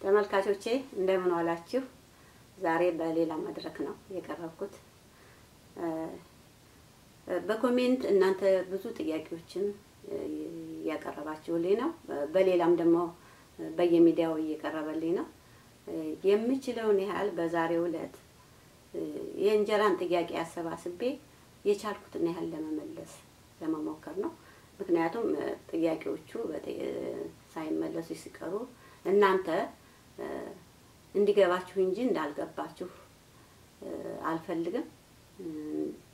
ተመልካቾቼ እንደምን ዋላችሁ? ዛሬ በሌላ መድረክ ነው የቀረብኩት። በኮሜንት እናንተ ብዙ ጥያቄዎችን ያቀረባችሁልኝ ነው። በሌላም ደግሞ በየሚዲያው እየቀረበልኝ ነው። የምችለውን ያህል በዛሬው ዕለት የእንጀራን ጥያቄ አሰባስቤ የቻልኩትን ያህል ለመመለስ ለመሞከር ነው። ምክንያቱም ጥያቄዎቹ ሳይመለሱ ሲቀሩ እናንተ እንዲገባችሁ እንጂ እንዳልገባችሁ አልፈልግም።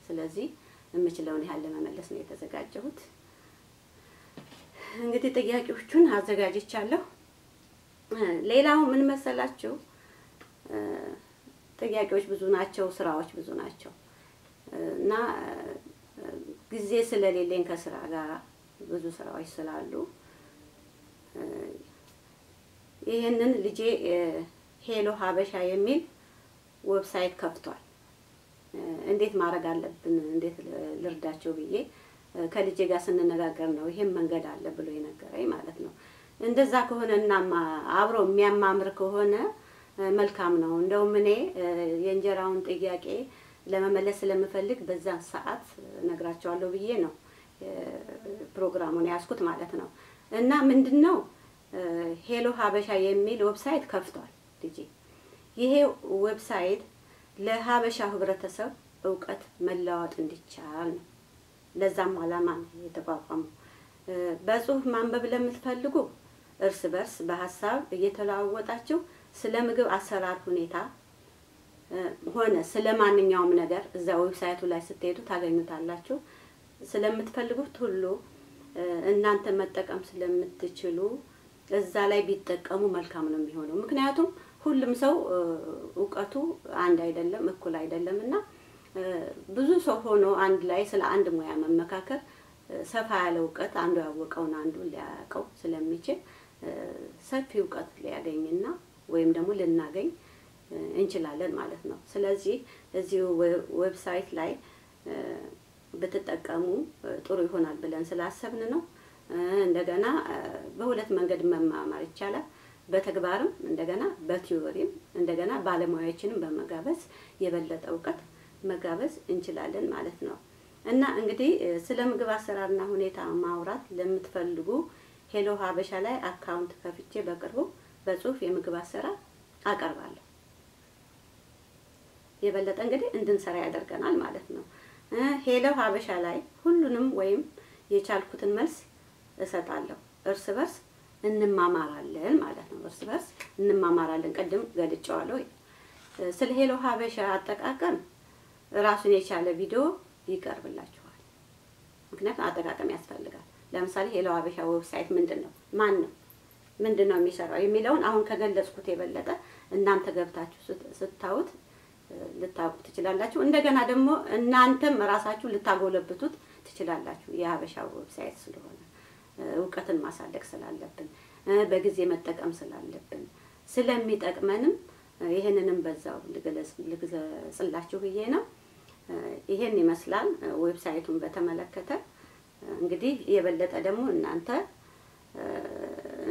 ስለዚህ የምችለውን ያህል ለመመለስ ነው የተዘጋጀሁት። እንግዲህ ጥያቄዎቹን አዘጋጅቻለሁ። ሌላው ምን መሰላችሁ? ጥያቄዎች ብዙ ናቸው፣ ስራዎች ብዙ ናቸው እና ጊዜ ስለሌለኝ ከስራ ጋር ብዙ ስራዎች ስላሉ ይሄንን ልጄ ሄሎ ሀበሻ የሚል ዌብሳይት ከፍቷል። እንዴት ማድረግ አለብን፣ እንዴት ልርዳቸው ብዬ ከልጄ ጋር ስንነጋገር ነው ይሄን መንገድ አለ ብሎ የነገረኝ ማለት ነው። እንደዛ ከሆነና አብሮ የሚያማምር ከሆነ መልካም ነው። እንደውም እኔ የእንጀራውን ጥያቄ ለመመለስ ስለምፈልግ በዛን ሰዓት ነግራቸዋለሁ ብዬ ነው ፕሮግራሙን ያስኩት ማለት ነው። እና ምንድነው ሄሎ ሀበሻ የሚል ዌብሳይት ከፍቷል ልጄ። ይሄ ዌብሳይት ለሀበሻ ህብረተሰብ ዕውቀት መለዋወጥ እንዲቻል ነው። ለዛም ዓላማ ነው የተቋቋመው። በጽሁፍ ማንበብ ለምትፈልጉ እርስ በርስ በሐሳብ እየተለዋወጣችሁ ስለ ምግብ አሰራር ሁኔታ ሆነ ስለማንኛውም ነገር እዛ ዌብሳይቱ ላይ ስትሄዱ ታገኙታላችሁ። ስለምትፈልጉት ሁሉ እናንተ መጠቀም ስለምትችሉ እዛ ላይ ቢጠቀሙ መልካም ነው የሚሆነው። ምክንያቱም ሁሉም ሰው ዕውቀቱ አንድ አይደለም፣ እኩል አይደለምና ብዙ ሰው ሆኖ አንድ ላይ ስለ አንድ ሙያ መመካከር ሰፋ ያለ ዕውቀት አንዱ ያወቀውን አንዱ ሊያውቀው ስለሚችል ሰፊ ዕውቀት ሊያገኝና ወይም ደግሞ ልናገኝ እንችላለን ማለት ነው። ስለዚህ እዚህ ዌብሳይት ላይ ብትጠቀሙ ጥሩ ይሆናል ብለን ስላሰብን ነው። እንደገና በሁለት መንገድ መማማር ይቻላል። በተግባርም እንደገና በቲዮሪም እንደገና ባለሙያዎችንም በመጋበዝ የበለጠ ዕውቀት መጋበዝ እንችላለን ማለት ነው። እና እንግዲህ ስለ ምግብ አሰራርና ሁኔታ ማውራት ለምትፈልጉ ሄሎ ሀበሻ ላይ አካውንት ከፍቼ በቅርቡ በጽሁፍ የምግብ አሰራር አቀርባለሁ። የበለጠ እንግዲህ እንድንሰራ ያደርገናል ማለት ነው። ሄሎ ሀበሻ ላይ ሁሉንም ወይም የቻልኩትን መልስ እሰጣለሁ። እርስ በርስ እንማማራለን ማለት ነው። እርስ በርስ እንማማራለን። ቀደም ገልጬዋለሁ። ስለ ሄሎ ሀበሻ አጠቃቀም ራሱን የቻለ ቪዲዮ ይቀርብላችኋል። ምክንያቱም አጠቃቀም ያስፈልጋል። ለምሳሌ ሄሎ ሀበሻ ዌብሳይት ምንድነው፣ ማን ነው፣ ምንድነው የሚሰራው የሚለውን አሁን ከገለጽኩት የበለጠ እናንተ ገብታችሁ ስታዩት ልታውቁ ትችላላችሁ። እንደገና ደግሞ እናንተም ራሳችሁ ልታጎለብቱት ትችላላችሁ። የሀበሻ ዌብሳይት ስለሆነ ዕውቀትን ማሳደግ ስላለብን በጊዜ መጠቀም ስላለብን ስለሚጠቅመንም ይሄንንም በዛው ልገለጽላችሁ ብዬ ነው። ይሄን ይመስላል ዌብሳይቱን በተመለከተ። እንግዲህ የበለጠ ደግሞ እናንተ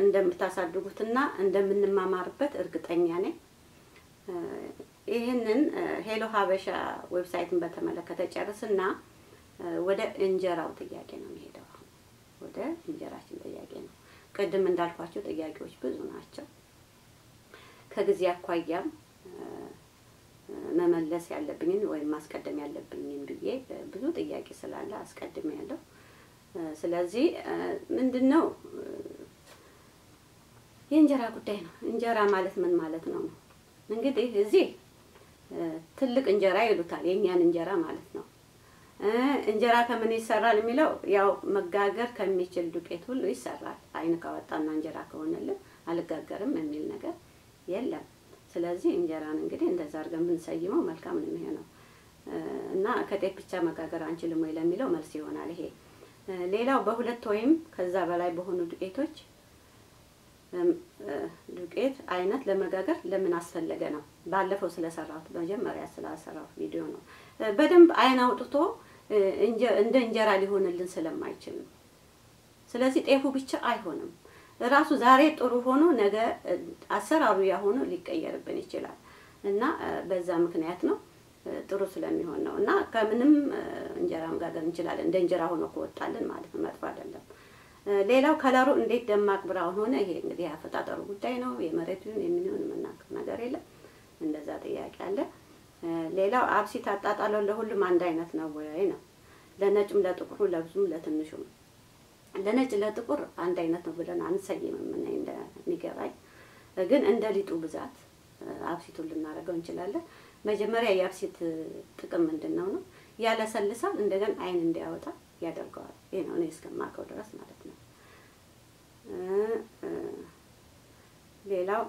እንደምታሳድጉትና እንደምንማማርበት እርግጠኛ ነኝ። ይሄንን ሄሎ ሀበሻ ዌብሳይትን በተመለከተ ጨርስና ወደ እንጀራው ጥያቄ ነው የሚሄደው። ወደ እንጀራችን ጥያቄ ነው። ቀደም እንዳልኳችሁ ጥያቄዎች ብዙ ናቸው። ከጊዜ አኳያም መመለስ ያለብኝን ወይም ማስቀደም ያለብኝን ብዬ ብዙ ጥያቄ ስላለ አስቀድም ያለው። ስለዚህ ምንድነው የእንጀራ ጉዳይ ነው። እንጀራ ማለት ምን ማለት ነው? እንግዲህ እዚህ ትልቅ እንጀራ ይሉታል፣ የኛን እንጀራ ማለት ነው። እንጀራ ከምን ይሰራል የሚለው ያው መጋገር ከሚችል ዱቄት ሁሉ ይሰራል። አይን ካወጣና እንጀራ ከሆነልን አልጋገርም የሚል ነገር የለም። ስለዚህ እንጀራን እንግዲህ እንደዛ አድርገን ብንሰይመው መልካም ነው የሚሆነው እና ከጤፍ ብቻ መጋገር አንችልም ወይ ለሚለው መልስ ይሆናል ይሄ። ሌላው በሁለት ወይም ከዛ በላይ በሆኑ ዱቄት አይነት ለመጋገር ለምን አስፈለገ ነው። ባለፈው ስለሰራሁት መጀመሪያ ስላሰራሁት ቪዲዮ ነው። በደንብ አይን አውጥቶ እንደ እንጀራ ሊሆንልን ስለማይችል ነው። ስለዚህ ጤፉ ብቻ አይሆንም። ራሱ ዛሬ ጥሩ ሆኖ ነገ አሰራሩ ያሆነ ሊቀየርብን ይችላል እና በዛ ምክንያት ነው ጥሩ ስለሚሆን ነው እና ከምንም እንጀራ መጋገር እንችላለን እንደ እንጀራ ሆኖ ከወጣልን ማለት ነው መጥፎ አይደለም። ሌላው ከለሩ እንዴት ደማቅ ብራውን ሆነ ይሄ እንግዲህ አፈጣጠሩ ጉዳይ ነው። የመሬቱን የሚሆን መናቀር ነገር የለም። እንደዛ ጥያቄ አለ። ሌላው አብሲት አጣጣለው ለሁሉም አንድ አይነት ነው ወይ ነው? ለነጭም ለጥቁሩ ለብዙም ለትንሹም ለነጭ ለጥቁር አንድ አይነት ነው ብለን አንሰይምም ምን እንደሚገባኝ ግን እንደ ሊጡ ብዛት አብሲቱን ልናደርገው እንችላለን። መጀመሪያ የአብሲት ጥቅም ምንድነው ነው ያለሰልሳል እንደገና አይን እንዲያወጣ ያደርገዋል። ይሄ ነው እኔ እስከማውቀው ድረስ ማለት ነው። ሌላው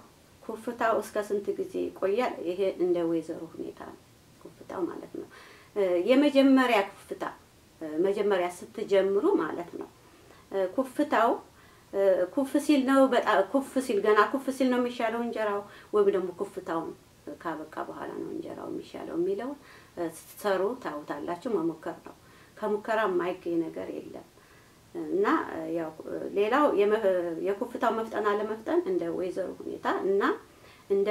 ኩፍታው እስከ ስንት ጊዜ ይቆያል? ይሄ እንደ ወይዘሮ ሁኔታ ኩፍታው ማለት ነው። የመጀመሪያ ኩፍታ መጀመሪያ ስትጀምሩ ማለት ነው ኩፍታው ኩፍ ሲል ነው በጣም ኩፍ ሲል ገና ኩፍ ሲል ነው የሚሻለው እንጀራው ወይም ደግሞ ኩፍታውን ካበቃ በኋላ ነው እንጀራው የሚሻለው የሚለው ስትሰሩ ታውታላችሁ። መሞከር ነው። ከሙከራ የማይገኝ ነገር የለም እና ያው ሌላው የኩፍታው መፍጠን አለመፍጠን እንደ ወይዘሮ ሁኔታ እና እንደ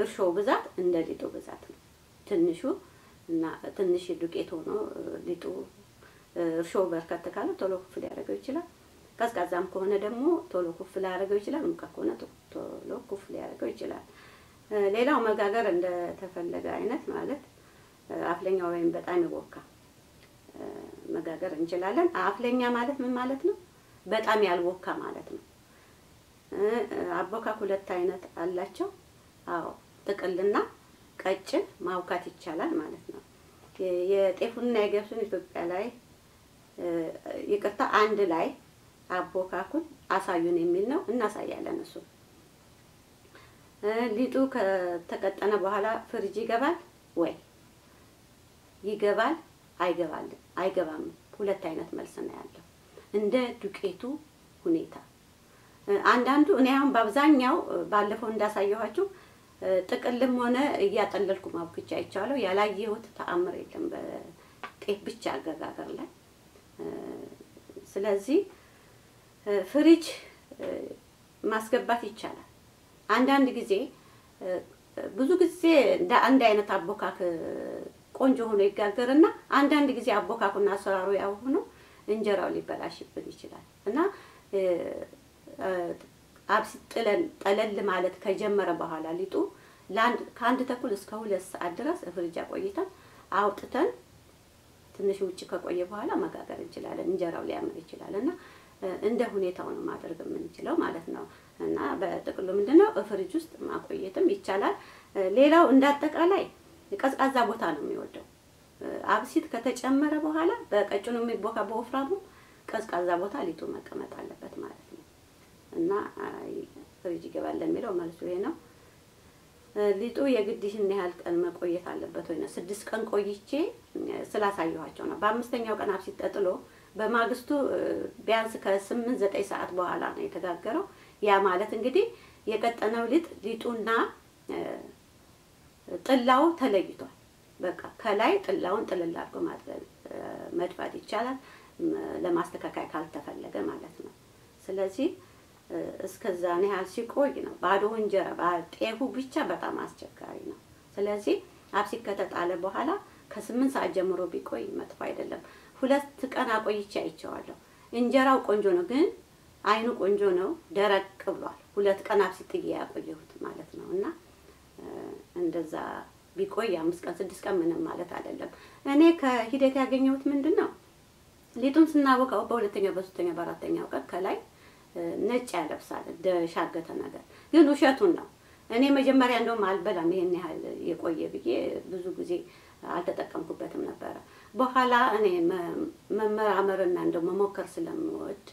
እርሾ ብዛት እንደ ሊጡ ብዛት ነው። ትንሹ እና ትንሽ ዱቄት ሆኖ ሊጡ እርሾ በርከት ካለ ቶሎ ኩፍ ሊያደርገው ይችላል። ቀዝቃዛም ከሆነ ደግሞ ቶሎ ኩፍ ሊያደርገው ይችላል። ሙቀት ከሆነ ቶሎ ኩፍ ሊያደርገው ይችላል። ሌላው መጋገር እንደ ተፈለገ አይነት ማለት አፍለኛ ወይም በጣም ይወካ መጋገር እንችላለን። አፍለኛ ማለት ምን ማለት ነው? በጣም ያልወካ ማለት ነው። አቦካክ ሁለት አይነት አላቸው። አዎ ጥቅልና ቀጭን ማውካት ይቻላል ማለት ነው። የጤፉንና የገብሱን ኢትዮጵያ ላይ ይቅርታ አንድ ላይ አቦካኩን አሳዩን የሚል ነው። እናሳያለን እሱ ሊጡ ከተቀጠነ በኋላ ፍሪጅ ይገባል ወይ? ይገባል አይገባም? ሁለት አይነት መልስ ነው ያለው እንደ ዱቄቱ ሁኔታ። አንዳንዱ እኔ አሁን በአብዛኛው ባለፈው እንዳሳየኋችሁ ጥቅልም ሆነ እያጠለልኩ ማብኩቻ አይቻለሁ። ያላየሁት ተአምር የለም በጤፍ ብቻ አገጋገር ላይ። ስለዚህ ፍሪጅ ማስገባት ይቻላል። አንዳንድ ጊዜ ብዙ ጊዜ እንደ አንድ አይነት አቦካክ ቆንጆ ሆኖ ይጋገርና አንዳንድ ጊዜ አቦካኩና አሰራሩ ያው ሆኖ እንጀራው ሊበላሽብን ይችላል እና አብሲት ጠለል ማለት ከጀመረ በኋላ ሊጡ ከአንድ ተኩል እስከ 2 ሰዓት ድረስ ፍሪጅ አቆይተን አውጥተን ትንሽ ውጭ ከቆየ በኋላ መጋገር እንችላለን። እንጀራው ሊያምር ይችላል እና እንደ ሁኔታው ነው ማድረግ የምንችለው ማለት ነው። እና በጥቅሉ ምንድነው ፍሪጅ ውስጥ ማቆየትም ይቻላል። ሌላው እንዳጠቃላይ ቀዝቃዛ ቦታ ነው የሚወደው። አብሲት ከተጨመረ በኋላ በቀጭኑ የሚቦካ በወፍራሙ ቀዝቃዛ ቦታ ሊጡ መቀመጥ አለበት ማለት ነው። እና ፍሪጅ ይገባል ለሚለው መልሱ ይሄ ነው። ሊጡ የግድሽን ያህል ቀን መቆየት አለበት ወይ ነው? 6 ቀን ቆይቼ ስላሳየኋቸው ነው። በአምስተኛው ቀን አብሲት ተጥሎ በማግስቱ ቢያንስ ከ8-9 ሰዓት በኋላ ነው የተጋገረው። ያ ማለት እንግዲህ የቀጠነው ሊጡና ጥላው ተለይቷል። በቃ ከላይ ጥላውን ጥልል አድርጎ መድፋት ይቻላል ለማስተካከያ ካልተፈለገ ማለት ነው። ስለዚህ እስከዛ ነው ያህል ሲቆይ ነው ባዶ እንጀራ ባጤፉ ብቻ በጣም አስቸጋሪ ነው። ስለዚህ አብሲት ከተጣለ በኋላ ከ8 ሰዓት ጀምሮ ቢቆይ መጥፎ አይደለም። 2 ቀን አቆይቼ አይቼዋለሁ። እንጀራው ቆንጆ ነው ግን አይኑ ቆንጆ ነው ደረቅ ብሏል። 2 ቀን አብሲት ያቆየሁት ማለት ነው እና እንደዛ ቢቆይ 5 ቀን 6 ቀን ምንም ማለት አይደለም። እኔ ከሂደት ያገኘሁት ምንድነው ሊጡን ስናቦካው በሁለተኛው በሶስተኛው በአራተኛው ቀን ከላይ ነጭ ያለብሳል ደሻገተ ነገር ግን ውሸቱን ነው። እኔ መጀመሪያ እንደውም አልበላም ይሄን ያህል የቆየ ብዬ ብዙ ጊዜ አልተጠቀምኩበትም ነበር። በኋላ እኔ መመራመርና እንደውም መሞከር ስለምወድ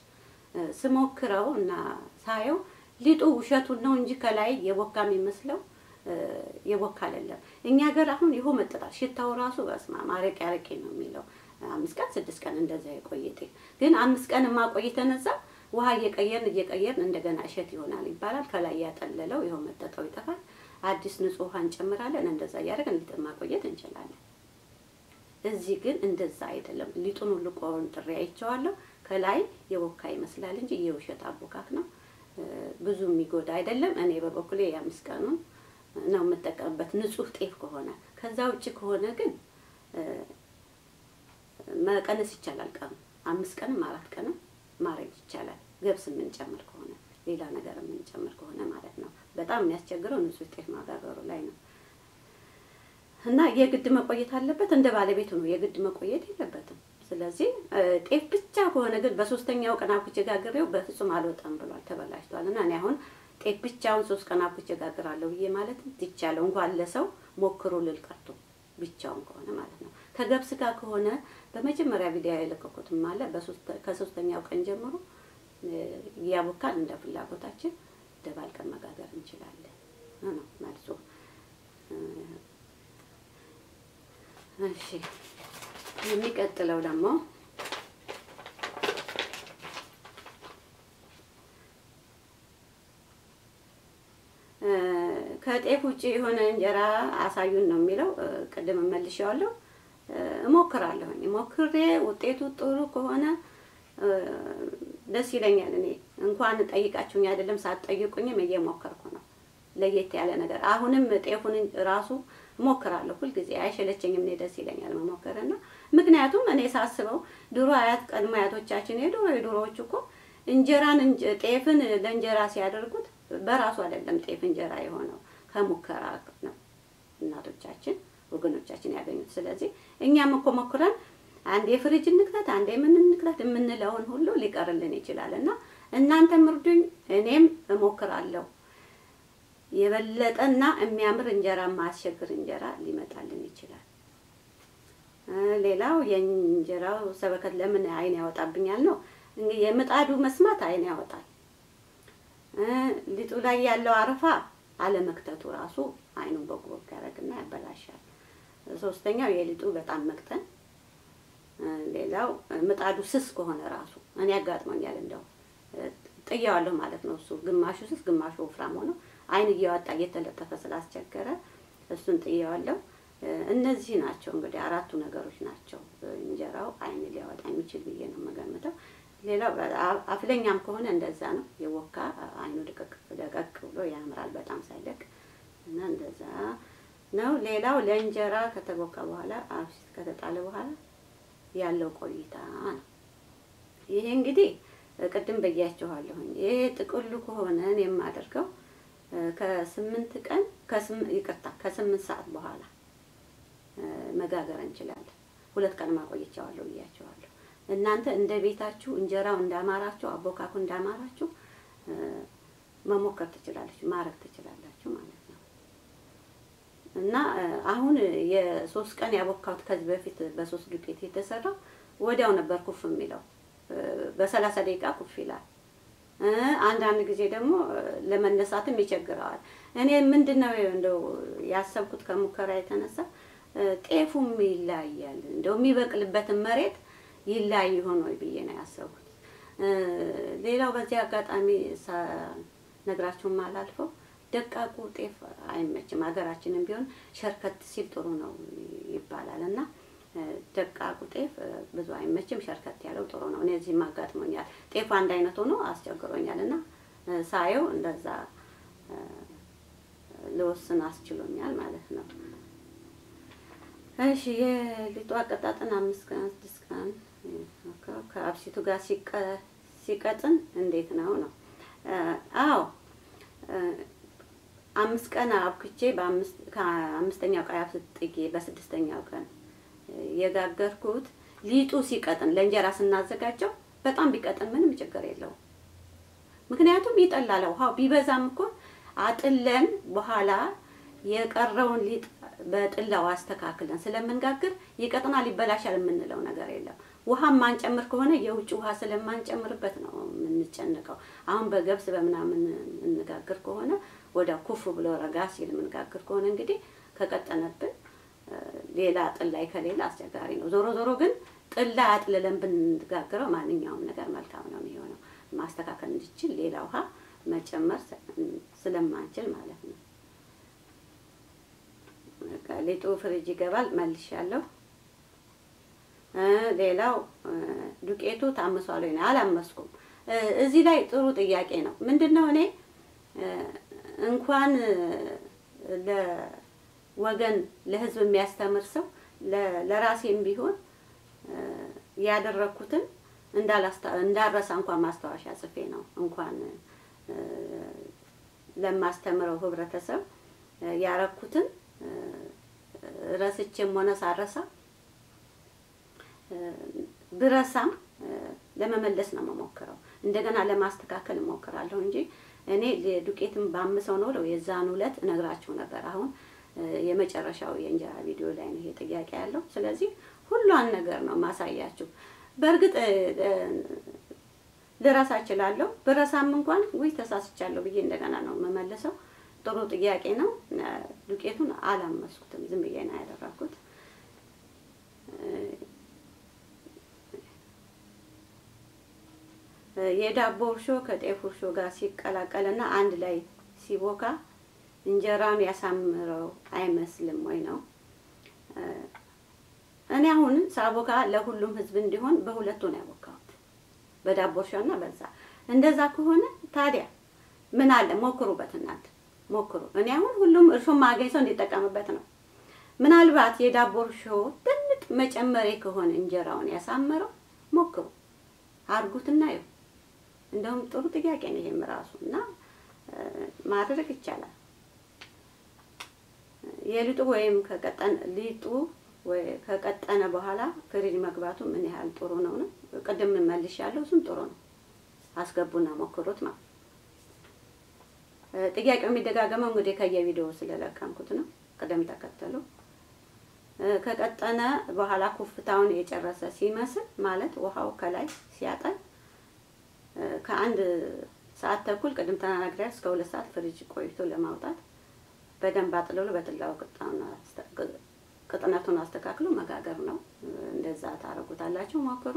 ስሞክረው እና ሳየው ሊጡ ውሸቱን ነው እንጂ ከላይ የቦካ የሚመስለው የቦካ አይደለም። እኛ ሀገር አሁን ይሄው መጥጣት ሽታው ራሱ በስማ ማረቅ ያረቄ ነው የሚለው 5 ቀን 6 ቀን እንደዛ የቆየቴ ግን 5 ቀን ማቆየተን እዛ ውሃ እየቀየርን እንደገና እሸት ይሆናል ይባላል። ከላይ ያጠለለው ይሄው መጥጣው ይጠፋል። አዲስ ንጹህ ውሃ እንጨምራለን። እንደዛ ያደረግን ሊጥ ማቆየት እንችላለን። እዚህ ግን እንደዛ አይደለም። ሊጡን ሁሉ ቆንጥሬ አይቼዋለሁ። ከላይ የቦካ ይመስላል እንጂ የውሸት አቦካክ ነው። ብዙ የሚጎዳ አይደለም። እኔ በበኩሌ የ5 ቀኑን ነው የምጠቀምበት ንጹህ ጤፍ ከሆነ። ከዛ ውጪ ከሆነ ግን መቀነስ ይቻላል። ቀኑ 5 ቀንም 4 ቀንም ማረግ ይቻላል። ገብስ የምንጨምር ከሆነ ሌላ ነገር የምንጨምር ከሆነ ማለት ነው። በጣም የሚያስቸግረው ንጹህ ጤፍ ማጋገሩ ላይ ነው። እና የግድ መቆየት አለበት። እንደ ባለቤቱ ነው፣ የግድ መቆየት የለበትም። ስለዚህ ጤፍ ብቻ ከሆነ ግን በ3ኛው ቀን አብኩቼ ጋግሬው በፍጹም አልወጣም ብሏል፣ ተበላሽቷል። እና እኔ አሁን ጤፍ ብቻውን 3 ቀን አብኩቼ ጋግራለሁ ብዬ ማለት ይቻላል። እንኳን ለሰው ሞክሩ ልል ቀርቶ ብቻውን ከሆነ ማለት ነው። ከገብስ ጋር ከሆነ በመጀመሪያ ቪዲዮ የለቀኩትም አለ ከ3ኛው ቀን ጀምሮ ያቦካን እንደ ፍላጎታችን ደባልቀን መጋገር እንችላለን ነው ማለት ነው። እሺ የሚቀጥለው ደግሞ ከጤፍ ውጪ የሆነ እንጀራ አሳዩን ነው የሚለው። ቀደም መልሼዋለሁ። እሞክራለሁኝ። ሞክሬ ውጤቱ ጥሩ ከሆነ ደስ ይለኛል። እኔ እንኳን ጠይቃችሁኝ አይደለም ሳትጠይቁኝም እየሞከርኩ ነው። ለየት ያለ ነገር አሁንም ጤፉን ራሱ ሞክራለሁ። ሁሉ ጊዜ አይሸለቸኝም። እኔ ደስ ይለኛል መሞከርና ምክንያቱም እኔ ሳስበው ድሮ ቀድሞ አያቶቻችን የድሮዎቹ እኮ እንጀራን ጤፍን ለእንጀራ ሲያደርጉት በራሱ አይደለም ጤፍ እንጀራ የሆነው ከሙከራ ነው እናቶቻችን ወገኖቻችን ያገኙት። ስለዚህ እኛም እኮ ሞክረን አንዴ ፍሪጅ እንክተት አንዴ ምን እንክተት የምንለውን ሁሉ ሊቀርልን ይችላልና እናንተም እርዱኝ፣ እኔም እሞክራለሁ። የበለጠና የሚያምር እንጀራ ማስቸግር እንጀራ ሊመጣልን ይችላል። ሌላው የእንጀራው ሰበከት ለምን አይን ያወጣብኛል ነው። እንግዲህ የምጣዱ መስማት አይን ያወጣል። ሊጡ ላይ ያለው አረፋ አለመክተቱ ራሱ አይኑን በጎግ ያደርግና ያበላሻል። 3ኛው የሊጡ በጣም መክተን። ሌላው ምጣዱ ስስ ከሆነ ራሱ እኔ ያጋጥመኛል። እንደው ጥያዋለሁ ማለት ነው። እሱ ግማሹ ስስ ግማሹ ወፍራም ሆኖ አይን እያወጣ እየተለጠፈ ስላስቸገረ እሱን ጥያዋለሁ። እነዚህ ናቸው እንግዲህ 4ቱ ነገሮች ናቸው እንጀራው አይን ሊያወጣ የሚችል ብዬ ነው መገመተው። ሌላው አፍለኛም ከሆነ እንደዛ ነው። የወካ አይኑ ደቀቅ ብሎ ያምራል በጣም ሳይደቅ እና እንደዛ ነው። ሌላው ለእንጀራ ከተቦካ በኋላ አብሲት ከተጣለ በኋላ ያለው ቆይታ ነው። ይሄ እንግዲህ ቅድም በያቸዋለሁኝ። ይሄ ጥቅሉ ከሆነ የማደርገው ከ8 ቀን ከ8 ሰዓት በኋላ መጋገር እንችላለን። 2 ቀን ማቆየቻለሁ ብያቸዋለሁ። እናንተ እንደ ቤታችሁ እንጀራው እንዳማራችሁ አቦካኩ እንዳማራችሁ መሞከር ትችላላችሁ፣ ማረግ ትችላላችሁ ማለት ነው። እና አሁን የ3 ቀን ያቦካሁት ከዚህ በፊት በ3 ዱቄት የተሰራው ወዲያው ነበር ኩፍ የሚለው። በ30 ደቂቃ ኩፍ ይላል። አንዳንድ ጊዜ ደግሞ ለመነሳትም ይቸግራል። እኔ ምንድነው እንደው ያሰብኩት ከሙከራ የተነሳ ጤፉም ይላያል እንደው የሚበቅልበት መሬት ይላይ ሆኖ ብዬ ነው ያሰብኩት። ሌላው በዚህ አጋጣሚ ነግራችሁም አላልፈው ደቃቁ ጤፍ አይመችም። ሀገራችንም ቢሆን ሸርከት ሲል ጥሩ ነው ይባላልና ደቃቁ ጤፍ ብዙ አይመችም። ሸርከት ያለው ጥሩ ነው። እኔ እዚህ ማጋጥሞኛል። ጤፉ አንድ አይነት ሆኖ አስቸግሮኛልና ሳየው እንደዛ ለወስን አስችሎኛል ማለት ነው። እሺ የሊጡ አቀጣጠን 5 ቀን 6 ቀን ከአብሲቱ ጋር ሲቀጥን እንዴት ነው? አዎ 5 ቀን አብክቼ ከ5ኛው ቀን አብስጥጌ በ6ኛው ቀን የጋገርኩት ሊጡ ሲቀጥን ለእንጀራ ስናዘጋጀው በጣም ቢቀጥን ምንም ችግር የለውም። ምክንያቱም ይጠላል። ውሃው ቢበዛም እኮ አጥለን በኋላ የቀረውን ሊጥ በጥላው አስተካክለን ስለምንጋግር ይቀጥናል ይበላሻል የምንለው ነገር የለም። ውሃ ማንጨምር ከሆነ የውጭ ውሃ ስለማንጨምርበት ነው የምንጨነቀው። አሁን በገብስ በመናምን እንጋግር ከሆነ ወደ ኩፍ ብሎ ረጋ ሲል የምንጋግር ከሆነ እንግዲህ ከቀጠነብን ሌላ ጥላይ ከሌላ አስቸጋሪ ነው። ዞሮ ዞሮ ግን ጥላ አጥልለን ብንጋግረው ማንኛውም ነገር መልካም ነው የሚሆነው። ማስተካከል እንዲችል ሌላ ውሃ መጨመር ስለማንችል ማለት ነው። ሊጡ ፍሪጅ ይገባል። መልሻለሁ። ሌላው ዱቄቱ ታምሷል ወይ? አላመስኩም። እዚህ ላይ ጥሩ ጥያቄ ነው። ምንድነው እኔ እንኳን ለወገን ለህዝብ የሚያስተምር ሰው ለራሴም ቢሆን ያደረኩትን እንዳረሳ እንኳን ማስተዋሻ ጽፌ ነው እንኳን ለማስተምረው ህብረተሰብ ያረኩትን ረስቼም ሆነ ሳረሳ ብረሳም ለመመለስ ነው መሞከረው እንደገና ለማስተካከል ሞከራለሁ እንጂ እኔ ዱቄትም ባምሰው ነው የዛን ሁለት እነግራችሁ ነበር። አሁን የመጨረሻው የእንጀራ ቪዲዮ ላይ ነው ይሄ ጥያቄ ያለው። ስለዚህ ሁሉን ነገር ነው ማሳያችሁ። በርግጥ ልረሳ እችላለሁ። ብረሳም እንኳን ወይ ተሳስቻለሁ ብዬ እንደገና ነው መመለሰው። ጥሩ ጥያቄ ነው። ዱቄቱን አላመስኩትም፣ ዝም ብዬ ነው ያደረኩት። የዳቦ እርሾ ከጤፍ እርሾ ጋር ሲቀላቀልና አንድ ላይ ሲቦካ እንጀራውን ያሳምረው አይመስልም ወይ ነው? እኔ አሁን ሳቦካ ለሁሉም ህዝብ እንዲሆን በሁለቱ ነው ያቦካሁት፣ በዳቦ እርሾና በዛ። እንደዛ ከሆነ ታዲያ ምን አለ ሞክሩበት፣ እናንተ ሞክሩ። እኔ አሁን ሁሉም እርሾ ማገኝ ሰው እንዲጠቀምበት ነው። ምናልባት የዳቦ እርሾ ትንሽ መጨመሬ ከሆነ እንጀራውን ያሳምረው ሞክሩ፣ አርጉትና ይው። እንደውም ጥሩ ጥያቄ ነው ይሄም ራሱና ማድረግ ይቻላል። የሊጡ ወይም ሊጡ ወይ ከቀጠነ በኋላ ፍሪጅ መግባቱ ምን ያህል ጥሩ ነው? ቅድም መልሻለሁ፣ እሱም ጥሩ ነው። አስገቡና ሞክሩት ማለት። ጥያቄው የሚደጋገመው እንግዲህ ከየቪዲዮ ስለለቀምኩት ነው። ቅደም ተከተሉ ከቀጠነ በኋላ ኩፍታውን የጨረሰ ሲመስል ማለት ውሃው ከላይ ሲያጠል ከአንድ ሰዓት ተኩል ቅድም ተናግሬ እስከ 2 ሰዓት ፍሪጅ ቆይቶ ለማውጣት በደንብ አጥልሎ በትላው ቅጥነቱን አስተካክሎ መጋገር ነው። እንደዛ ታረጉታላችሁ፣ ሞክሩ።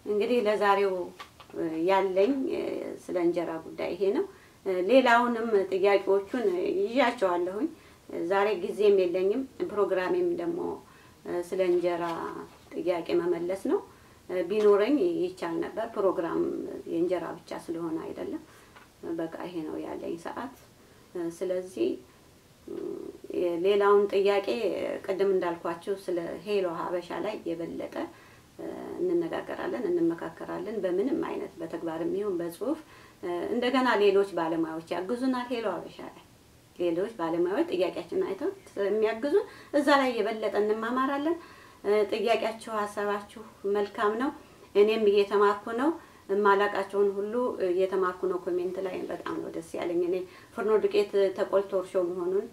እንግዲህ ለዛሬው ያለኝ ስለ እንጀራ ጉዳይ ይሄ ነው። ሌላውንም ጥያቄዎቹን ይያቸዋለሁኝ። ዛሬ ጊዜም የለኝም፣ ፕሮግራሜም ደግሞ ስለ እንጀራ ጥያቄ መመለስ ነው። ቢኖረኝ ይቻል ነበር። ፕሮግራም የእንጀራ ብቻ ስለሆነ አይደለም። በቃ ይሄ ነው ያለኝ ሰዓት። ስለዚህ ሌላውን ጥያቄ ቅድም እንዳልኳችሁ ስለ ሄሎ ሀበሻ ላይ የበለጠ እንነጋገራለን፣ እንመካከራለን። በምንም አይነት በተግባርም ይሁን በጽሁፍ እንደገና ሌሎች ባለሙያዎች ያግዙናል። ሄሎ ሀበሻ ላይ ሌሎች ባለሙያዎች ጥያቄያችንን አይተው ስለሚያግዙን እዛ ላይ የበለጠ እንማማራለን። ጥያቄያችሁ ሀሳባችሁ መልካም ነው። እኔም እየተማርኩ ነው። ማላቃቸውን ሁሉ እየተማርኩ ነው። ኮሜንት ላይ በጣም ነው ደስ ያለኝ። እኔ ፍርኖ ዱቄት ተቆልቶ እርሾ መሆኑን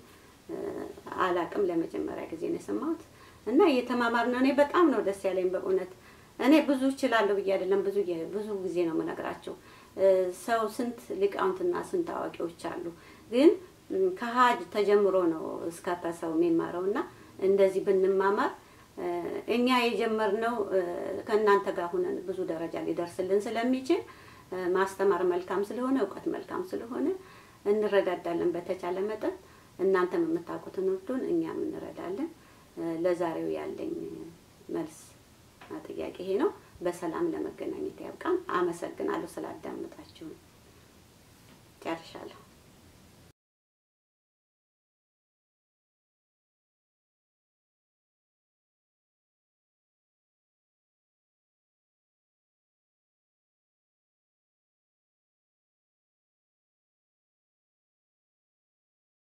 አላቅም፣ ለመጀመሪያ ጊዜ ነው የሰማሁት እና እየተማማርን ነው። እኔ በጣም ነው ደስ ያለኝ በእውነት። እኔ ብዙ እችላለሁ ብዬ አይደለም፣ ብዙ ጊዜ ነው የምነግራቸው። ሰው ስንት ሊቃውንትና ስንት አዋቂዎች አሉ፣ ግን ከሀጅ ተጀምሮ ነው እስከ ፐሰው የሚማረውና እንደዚህ ብንማማር እኛ የጀመርነው ከእናንተ ጋር ሆነን ብዙ ደረጃ ሊደርስልን ስለሚችል ማስተማር መልካም ስለሆነ እውቀት መልካም ስለሆነ እንረዳዳለን በተቻለ መጠን። እናንተም የምታውቁትን እርዱን፣ እኛም እንረዳለን። ለዛሬው ያለኝ መልስ ጥያቄ ይሄ ነው። በሰላም ለመገናኘት ያብቃን። አመሰግናለሁ ስላዳመጣችሁ። ጨርሻለሁ።